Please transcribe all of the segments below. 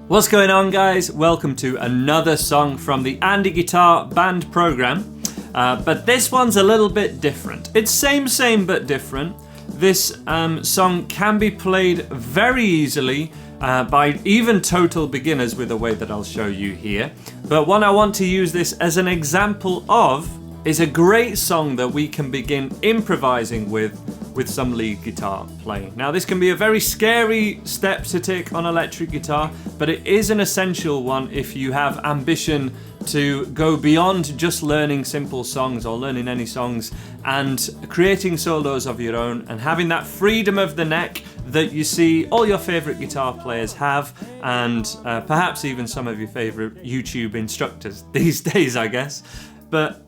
What's going on, guys? Welcome to another song from the Andy Guitar Band program. But this one's a little bit different. It's same but different. This song can be played very easily by even total beginners with the way that I'll show you here. But what I want to use this as an example of is a great song that we can begin improvising with some lead guitar playing. Now, this can be a very scary step to take on electric guitar, but it is an essential one if you have ambition to go beyond just learning simple songs or learning any songs and creating solos of your own and having that freedom of the neck that you see all your favorite guitar players have, and perhaps even some of your favorite YouTube instructors these days, I guess. But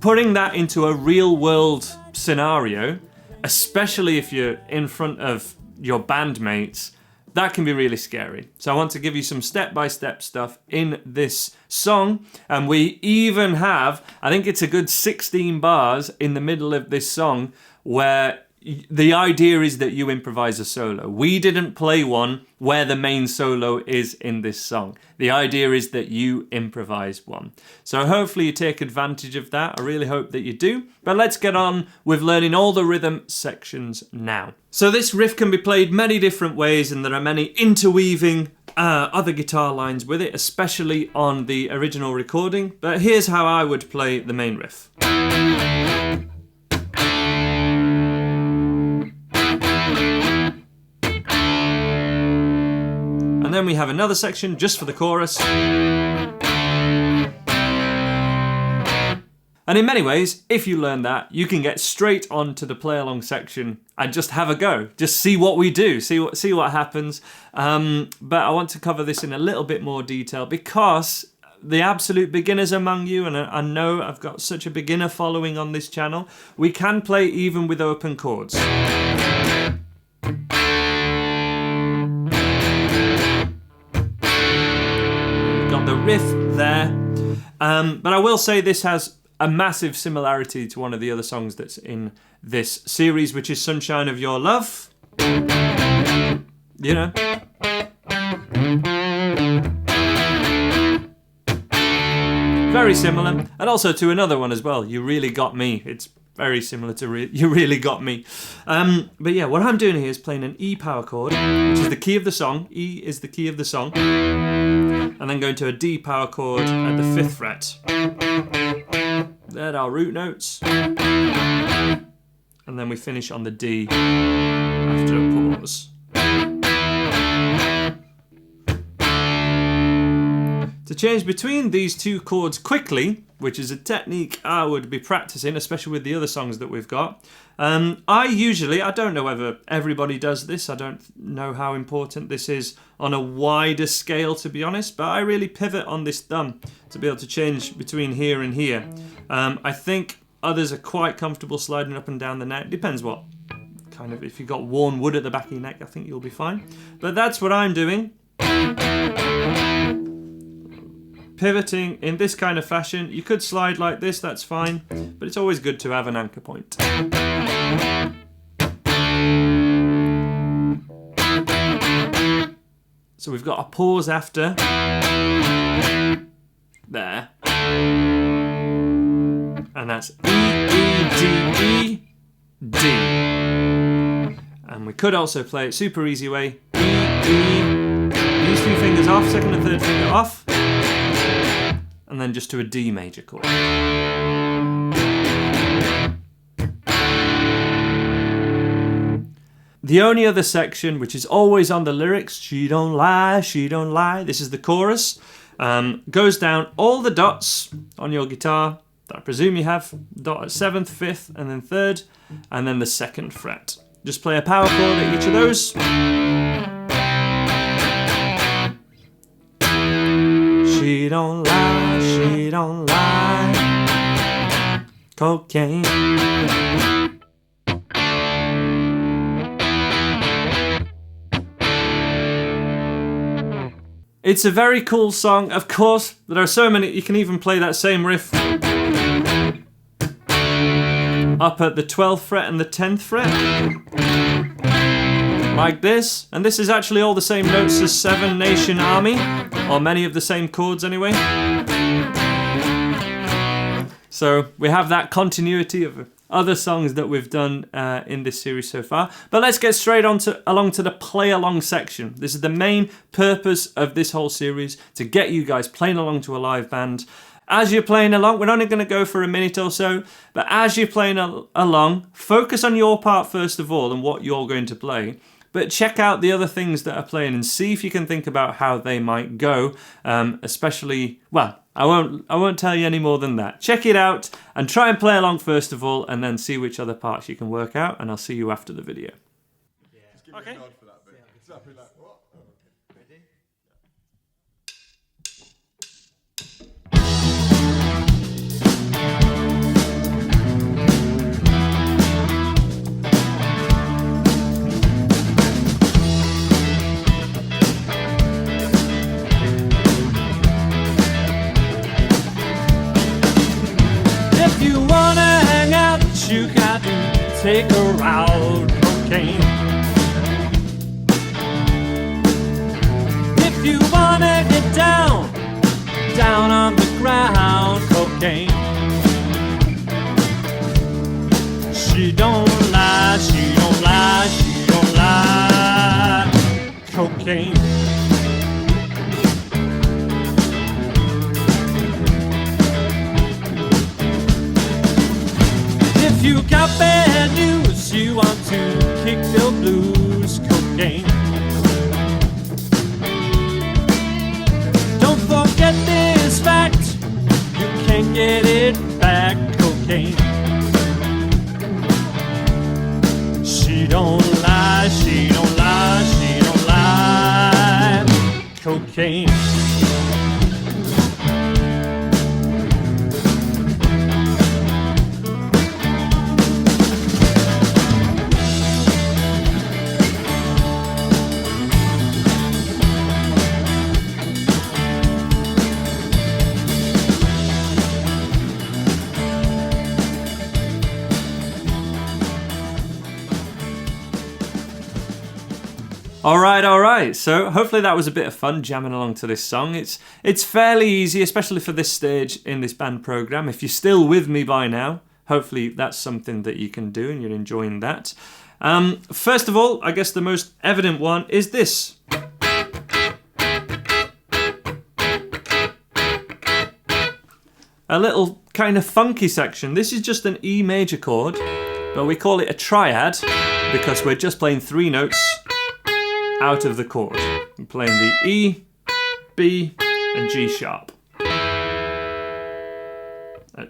putting that into a real world scenario, especially if you're in front of your bandmates, that can be really scary. So I want to give you some step-by-step stuff in this song. And we even have, I think it's a good 16 bars in the middle of this song where the idea is that you improvise a solo. We didn't play one where the main solo is in this song. The idea is that you improvise one. So hopefully you take advantage of that. I really hope that you do. But let's get on with learning all the rhythm sections now. So this riff can be played many different ways, and there are many interweaving other guitar lines with it, especially on the original recording. But here's how I would play the main riff. And then we have another section just for the chorus. And in many ways, if you learn that, you can get straight on to the play along section and just have a go. Just see what we do, see what happens. But I want to cover this in a little bit more detail because the absolute beginners among you, and I know I've got such a beginner following on this channel, we can play even with open chords. The riff there, but I will say this has a massive similarity to one of the other songs that's in this series, which is Sunshine of Your Love. You know. Very similar, and also to another one as well, You Really Got Me. It's very similar to You Really Got Me. But yeah, what I'm doing here is playing an E power chord, which is the key of the song. E is the key of the song. And then going to a D power chord at the 5th fret. They're our root notes. And then we finish on the D after a pause. To change between these two chords quickly, which is a technique I would be practicing, especially with the other songs that we've got. I don't know whether everybody does this. I don't know how important this is on a wider scale, to be honest, but I really pivot on this thumb to be able to change between here and here. I think others are quite comfortable sliding up and down the neck. Depends what kind of, if you've got worn wood at the back of your neck, I think you'll be fine. But that's what I'm doing. Pivoting in this kind of fashion. You could slide like this, that's fine, but it's always good to have an anchor point. So we've got a pause after. There. And that's E, E, D, E, D. And we could also play it super easy way. E, E, these two fingers off, second and third finger off. And then just to a D major chord. The only other section, which is always on the lyrics, she don't lie, this is the chorus, goes down all the dots on your guitar that I presume you have, dot at 7th, 5th, and then 3rd, and then the 2nd fret. Just play a power chord at each of those. She don't lie, cocaine. It's a very cool song. Of course, there are so many. You can even play that same riff up at the 12th fret and the 10th fret. like this. And this is actually all the same notes as Seven Nation Army, or many of the same chords anyway. So we have that continuity of other songs that we've done in this series so far. But let's get straight along to the play along section. This is the main purpose of this whole series, to get you guys playing along to a live band. As you're playing along, we're only going to go for a minute or so, but as you're playing along, focus on your part first of all and what you're going to play. But check out the other things that are playing and see if you can think about how they might go, especially, well, I won't tell you any more than that. Check it out and try and play along first of all, and then see which other parts you can work out, and I'll see you after the video. Yeah. Just give me a nod for that bit. Yeah. I'll be like, what? Oh, okay. Ready? If you wanna hang out, you got to take her out, cocaine. If you wanna get down, down on the ground, cocaine. She don't lie, she don't lie, she don't lie, cocaine. If you got bad news, you want to kick the blues, cocaine. Don't forget this fact, you can't get it back, cocaine. She don't lie, she don't lie, she don't lie, cocaine. All right. So hopefully that was a bit of fun jamming along to this song. It's fairly easy, especially for this stage in this band program. If you're still with me by now, hopefully that's something that you can do and you're enjoying that. First of all, I guess the most evident one is this. A little kind of funky section. This is just an E major chord, but we call it a triad because we're just playing 3 notes out of the chord. I'm playing the E, B, and G sharp. At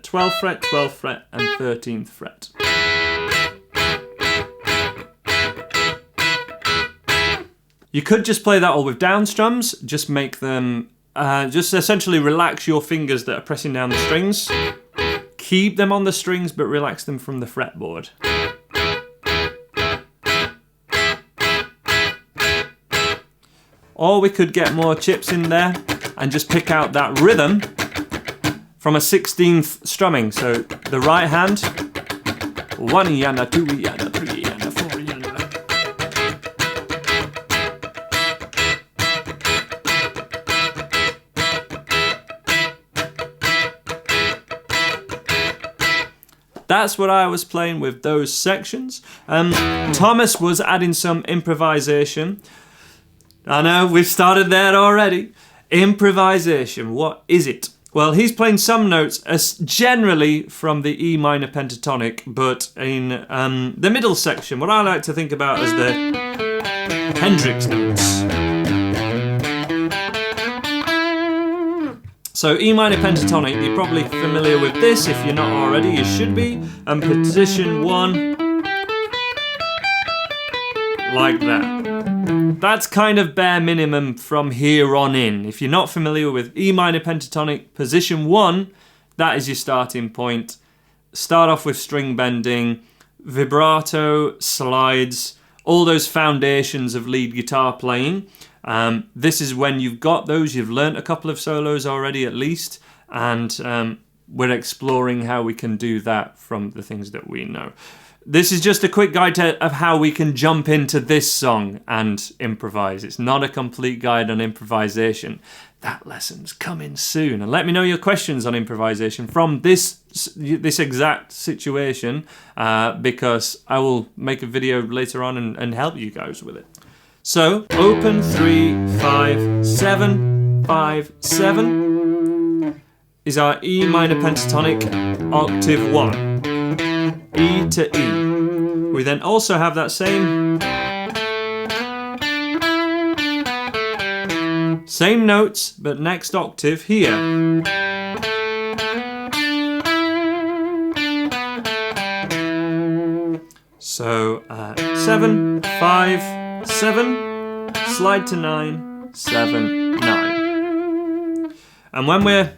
12th fret, 12th fret, and 13th fret. You could just play that all with down strums, just make them, just essentially relax your fingers that are pressing down the strings. Keep them on the strings, but relax them from the fretboard. Or we could get more chips in there and just pick out that rhythm from a 16th strumming. So the right hand, 1 yana, 2 yana, 3 yana, 4 yana. That's what I was playing with those sections. Thomas was adding some improvisation. I know, we've started there already. Improvisation, what is it? Well, he's playing some notes as generally from the E minor pentatonic, but in the middle section, what I like to think about as the Hendrix notes. So E minor pentatonic, you're probably familiar with this. If you're not already, you should be. And position 1, like that. That's kind of bare minimum from here on in. If you're not familiar with E minor pentatonic, position 1, that is your starting point. Start off with string bending, vibrato, slides, all those foundations of lead guitar playing. This is when you've got those, you've learnt a couple of solos already at least, and we're exploring how we can do that from the things that we know. this is just a quick guide of how we can jump into this song and improvise. It's not a complete guide on improvisation. That lesson's coming soon. And let me know your questions on improvisation from this exact situation, because I will make a video later on and help you guys with it. So, open 3, 5, 7, 5, 7 is our E minor pentatonic octave 1. E to E. We then also have that same notes, but next octave here. So 7, 5, 7, slide to 9, 7, 9. And when we're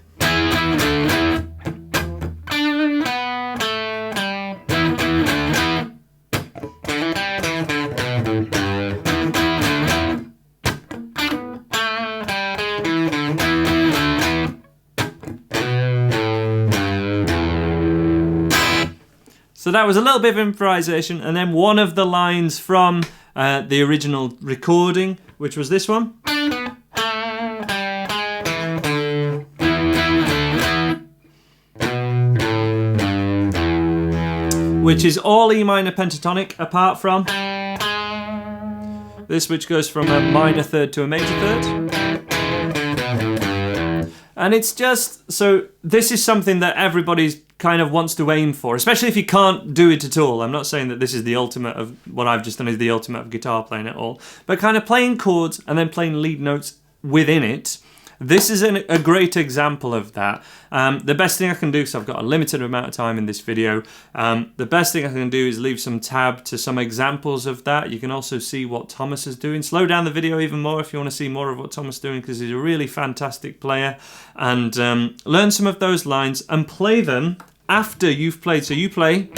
So that was a little bit of improvisation, and then one of the lines from the original recording, which was this one. Which is all E minor pentatonic apart from this, which goes from a minor third to a major third. And it's just, so this is something that everybody's kind of wants to aim for, especially if you can't do it at all. I'm not saying that this is the ultimate of what I've just done is the ultimate of guitar playing at all, but kind of playing chords and then playing lead notes within it. This is a great example of that. The best thing I can do, so I've got a limited amount of time in this video, the best thing I can do is leave some tab to some examples of that. You can also see what Thomas is doing. Slow down the video even more if you want to see more of what Thomas is doing, because he's a really fantastic player. And learn some of those lines and play them after you've played. So you play.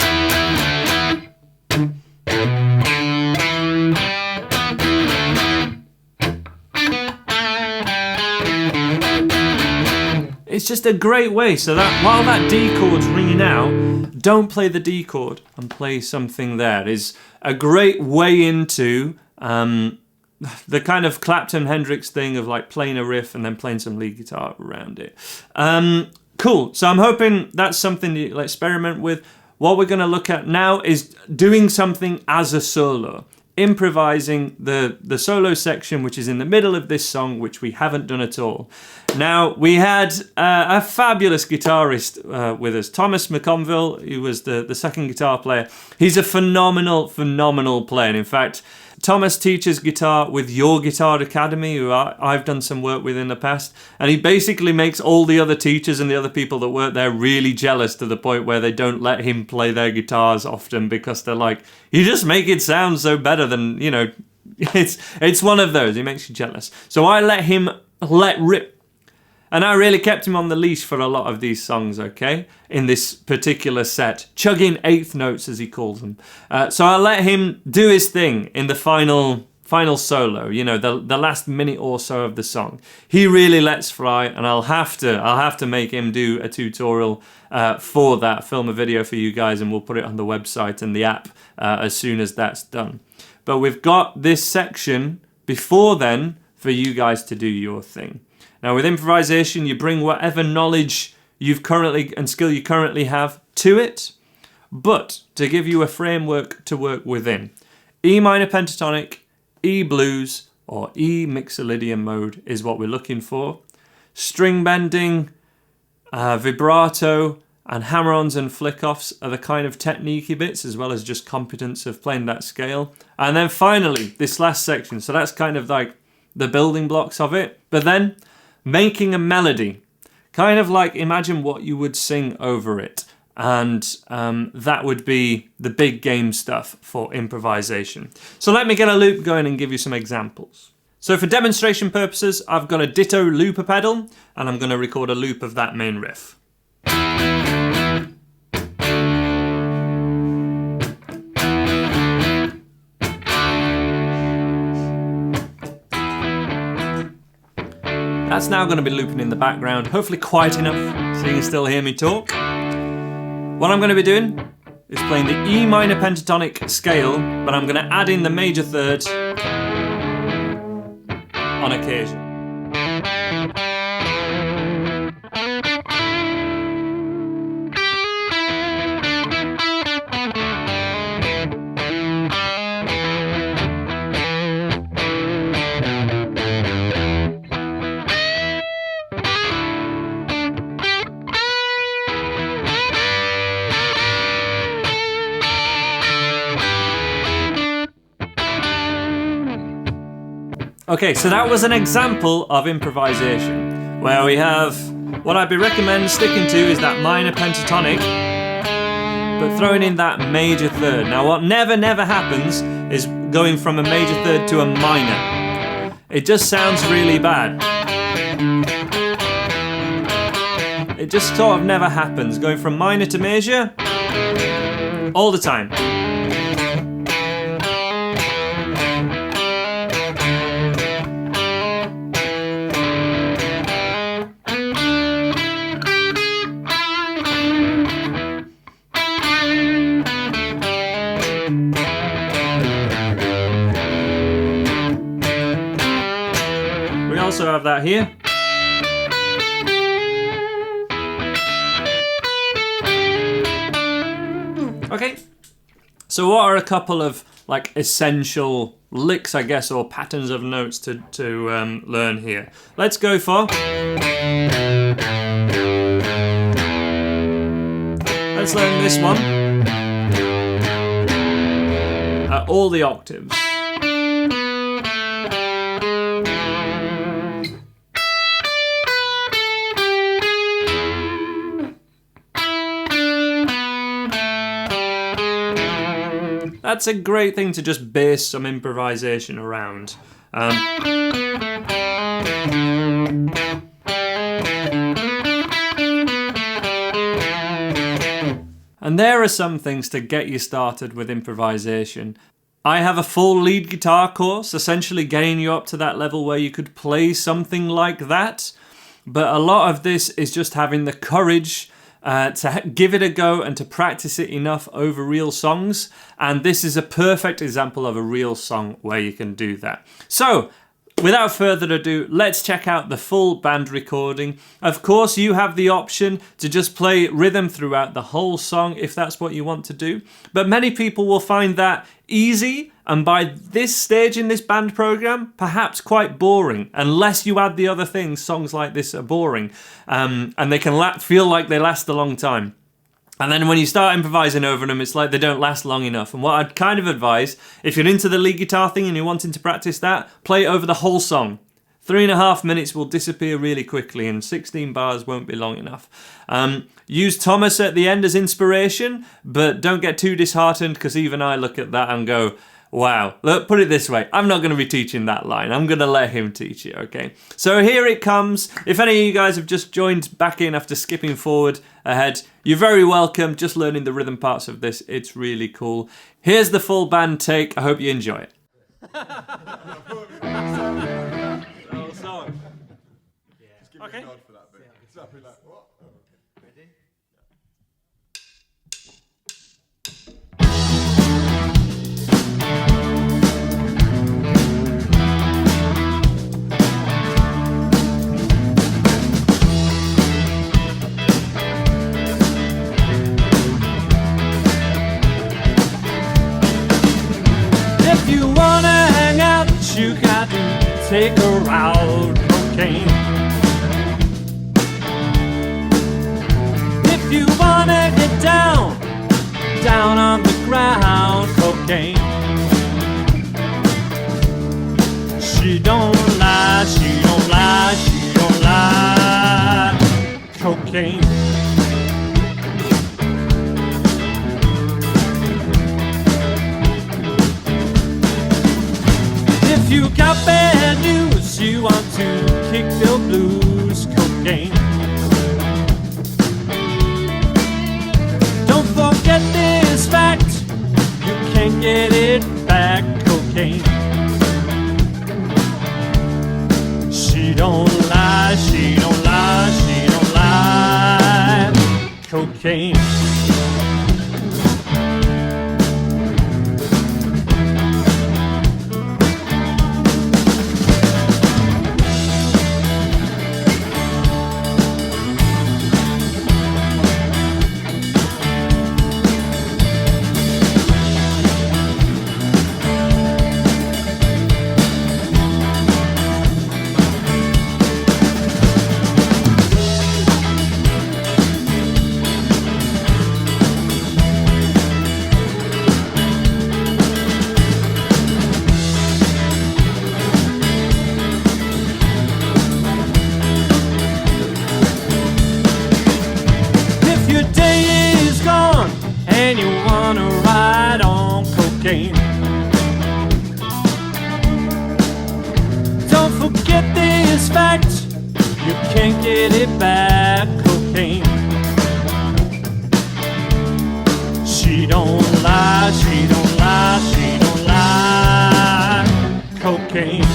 It's just a great way, so that while that D chord's ringing out, don't play the D chord and play something there. Is a great way into the kind of Clapton Hendrix thing of like playing a riff and then playing some lead guitar around it. Cool, so I'm hoping that's something you'll experiment with. What we're going to look at now is doing something as a solo. Improvising the solo section, which is in the middle of this song, which we haven't done at all. Now, we had a fabulous guitarist with us, Thomas McConville, who was the second guitar player. He's a phenomenal player. And in fact, Thomas teaches guitar with Your Guitar Academy, who I've done some work with in the past, and he basically makes all the other teachers and the other people that work there really jealous, to the point where they don't let him play their guitars often, because they're like, you just make it sound so better than, you know, it's one of those, he makes you jealous. So I let him let rip. And I really kept him on the leash for a lot of these songs, okay? In this particular set. Chugging eighth notes, as he calls them. So I let him do his thing in the final solo, you know, the last minute or so of the song. He really lets fly, and I'll have to make him do a tutorial for that, film a video for you guys, and we'll put it on the website and the app as soon as that's done. But we've got this section before then for you guys to do your thing. Now, with improvisation, you bring whatever knowledge you've currently and skill you currently have to it, but to give you a framework to work within. E minor pentatonic, E blues, or E mixolydian mode is what we're looking for. String bending, vibrato, and hammer-ons and flick-offs are the kind of technique-y bits, as well as just competence of playing that scale. And then finally, this last section. So that's kind of like the building blocks of it. But then, making a melody, kind of like imagine what you would sing over it, and that would be the big game stuff for improvisation. So let me get a loop going and give you some examples. So for demonstration purposes, I've got a ditto looper pedal, and I'm going to record a loop of that main riff. That's now going to be looping in the background, hopefully quiet enough so you can still hear me talk. What I'm going to be doing is playing the E minor pentatonic scale, but I'm going to add in the major third on occasion. Okay, so that was an example of improvisation, where we have, what I'd be recommend sticking to is that minor pentatonic, but throwing in that major third. Now what never happens is going from a major third to a minor. It just sounds really bad. It just sort of never happens, going from minor to major, all the time. We also have that here. Okay, so what are a couple of like essential licks, I guess, or patterns of notes to learn here? Let's go for. Let's learn this one at all the octaves. That's a great thing to just base some improvisation around. And there are some things to get you started with improvisation. I have a full lead guitar course, essentially getting you up to that level where you could play something like that. But a lot of this is just having the courage to give it a go and to practice it enough over real songs. And this is a perfect example of a real song where you can do that. So, without further ado, let's check out the full band recording. Of course, you have the option to just play rhythm throughout the whole song if that's what you want to do. But many people will find that easy, and by this stage in this band program, perhaps quite boring. Unless you add the other things, songs like this are boring. And they can feel like they last a long time. And then when you start improvising over them, it's like they don't last long enough. And what I'd kind of advise, if you're into the lead guitar thing and you're wanting to practice that, play it over the whole song. 3.5 minutes will disappear really quickly and 16 bars won't be long enough. Use Thomas at the end as inspiration, but don't get too disheartened, because even I look at that and go, wow, look, put it this way, I'm not going to be teaching that line. I'm going to let him teach it, okay? So here it comes. If any of you guys have just joined back in after skipping forward ahead, you're very welcome. Just learning the rhythm parts of this. It's really cool. Here's the full band take. I hope you enjoy it. Okay. If you wanna hang out, you got to take her out, cocaine. If you wanna get down, down on the ground, cocaine. She don't lie, she don't lie, she don't lie, cocaine. If you got bad news, you want to kick the blues, cocaine. Don't forget this fact, you can't get it back, cocaine. She don't lie, she don't lie, she don't lie, cocaine. fact, you can't get it back. Cocaine. She don't lie, she don't lie, she don't lie. Cocaine.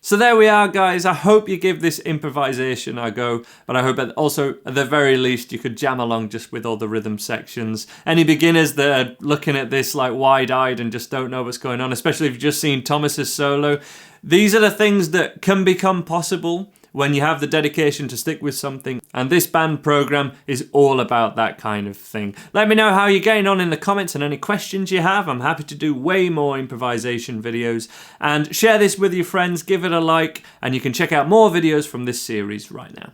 So there we are, guys. I hope you give this improvisation a go, but I hope that also, at the very least, you could jam along just with all the rhythm sections. Any beginners that are looking at this like wide-eyed and just don't know what's going on, especially if you've just seen Thomas's solo, these are the things that can become possible when you have the dedication to stick with something, and this band program is all about that kind of thing. Let me know how you're getting on in the comments and any questions you have. I'm happy to do way more improvisation videos, and share this with your friends, give it a like, and you can check out more videos from this series right now.